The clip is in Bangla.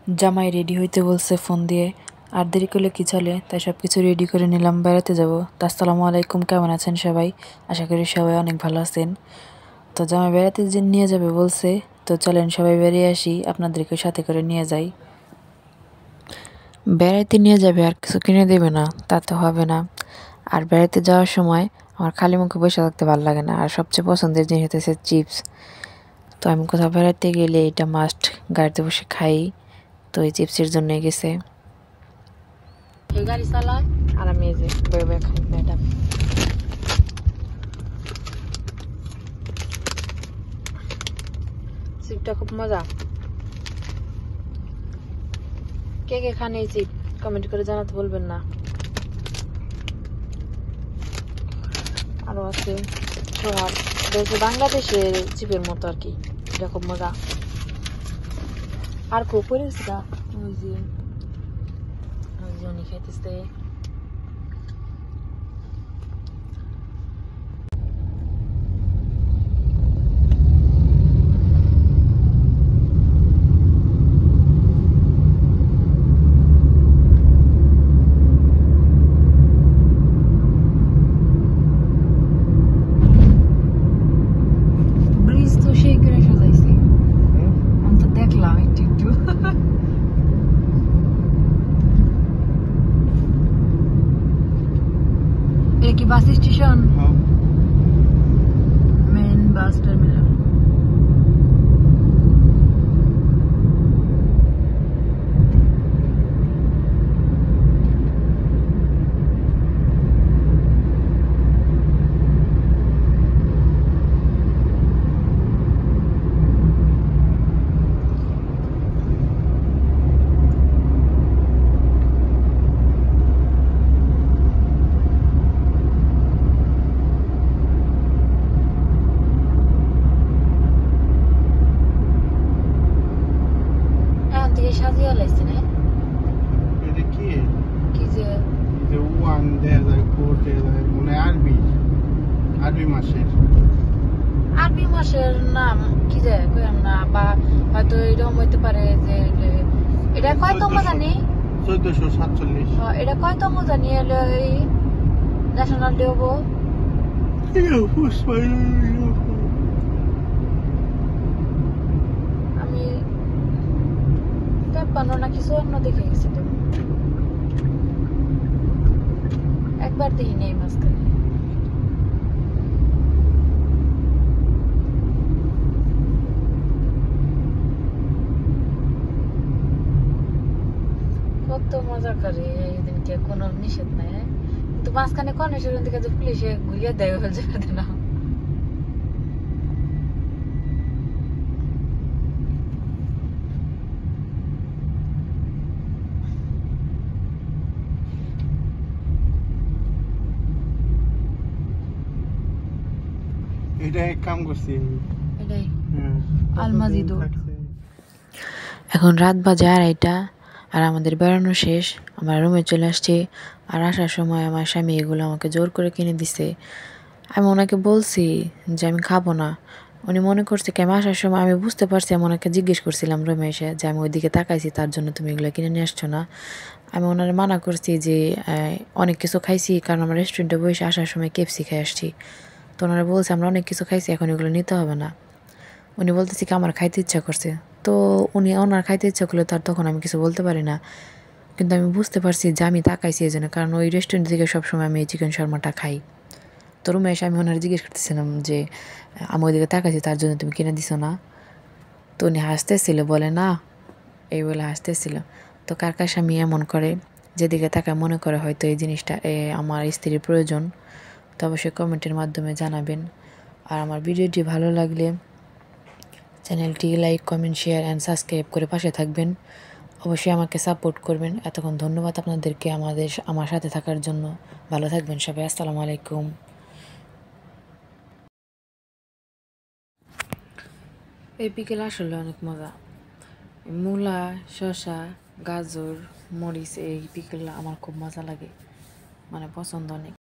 জামাই রেডি হইতে বলছে ফোন দিয়ে, আর দেরি করলে কি চলে, তাই সব কিছু রেডি করে নিলাম, বেড়াতে যাব। তো আসসালামু আলাইকুম, কেমন আছেন সবাই? আশা করি সবাই অনেক ভালো আছেন। তো জামাই বেড়াতে যে নিয়ে যাবে বলছে, তো চলেন সবাই বেরিয়ে আসি, আপনাদেরকে সাথে করে নিয়ে যাই। বেড়াইতে নিয়ে যাবে আর কিছু কিনে দেবে না, তা তো হবে না। আর বেড়াতে যাওয়ার সময় আমার খালি মুখে বসে থাকতে ভালো লাগে না, আর সবচেয়ে পছন্দের জিনিস হচ্ছে চিপস। তো আমি কোথাও বেড়াতে গেলে এটা মাস্ট গাড়িতে বসে খাই, তো এই চিপসের জন্যই গেছে। গাড়ি চালায় আর আমি এই যে বয়ে বয়ে খাই ম্যাডাম। চিপটা খুব মজা। কে কে খান এই চিপ কমেন্ট করে জানাতে বলবেন না। আরো আছে সোহাগ, বাংলাদেশের চিপের মতো আর কি, এটা খুব মজা। আর খুব পড়েছি ওই যে উনি খাইতেছে। ব্রিজ তো সেই করে সাজাইছে, আমি তো দেখলাম একটু একটু। এটা কি bus station? Main bus terminal. সাজিয়ে লাইছে না এটা কি কি যে যে ওয়ান দেয়া যায় ফোর দেয়া যায় মানে আরবি মাসের নাম কি যে কইলাম না, বা হয়তো এরকম হইতে পারে যে এটা কয়তম জানি 1447। এটা কয়তম জানি এলো এই ন্যাশনাল ডে হবো। আমি 53 না কিছু অন্য দেখে গেছি, তো একবার দেখি নেই মাঝখানে। কত মজা করে এইদিনকে, কোনো নিষেধ নাই, কিন্তু মাঝখানে কর্নেশ্বরের দিকে যে পুলিশে ঘুরিয়ে দেয় ওই জায়গাতে না। এটা এক কাম করছি এটাই আলমাজিদো। এখন রাত বাজে 2:30, আর আমাদের বেড়ানো শেষ, আমরা রুমে চলে আসছি। আর আসার সময় আমার স্বামী এগুলো আমাকে জোর করে কিনে দিছে। আমি ওনাকে বলছি যে আমি খাবো না, উনি মনে করছে কি আমি আসার সময়, আমি বুঝতে পারছি, আমি ওনাকে জিজ্ঞেস করছিলাম রুমে এসে যে আমি ওইদিকে তাকাইছি তার জন্য তুমি এগুলো কিনে নিয়ে আসছো না। আমি ওনার মানা করছি যে অনেক কিছু খাইছি, কারণ আমরা রেস্টুরেন্টে বসে আসার সময় কেএফসি খেয়ে আসছি। তো ওনারা বলছে আমরা অনেক কিছু খাইছি, এখন এগুলো নিতে হবে না। উনি বলতেছে কি আমার খাইতে ইচ্ছা করছে, তো ওনার খাইতে ইচ্ছা করলে তার তখন আমি কিছু বলতে পারি না। কিন্তু আমি বুঝতে পারছি যে আমি তাকাইছি এই জন্য, কারণ ওই রেস্টুরেন্ট থেকে সবসময় আমি এই চিকেন শর্মাটা খাই। তো রুমে এসে আমি ওনার জিজ্ঞেস করতেছিলাম যে আমি ওইদিকে তাকাইছি তার জন্য তুমি কিনে দিছো না। তো উনি হাসতেছিল, বলে না, এই বলে হাসতেছিল। তো কার কার স্বামী এমন করে, যেদিকে তাকায় মনে করে হয়তো এই জিনিসটা আমার স্ত্রীর প্রয়োজন, তো অবশ্যই কমেন্টের মাধ্যমে জানাবেন। আর আমার ভিডিওটি ভালো লাগলে চ্যানেলটি like, comment, share and subscribe করে পাশে থাকবেন। অবশ্যই আমাকে সাপোর্ট করবেন। এতক্ষণ ধন্যবাদ আপনাদেরকে আমার সাথে থাকার জন্য। ভালো থাকবেন সবাই, আসসালামু আলাইকুম। এই বিকেল আসলে অনেক মজা। মূলা, শসা, গাজর, মরিচ, এই বিকেল আমার খুব মজা লাগে, মানে পছন্দ অনেক।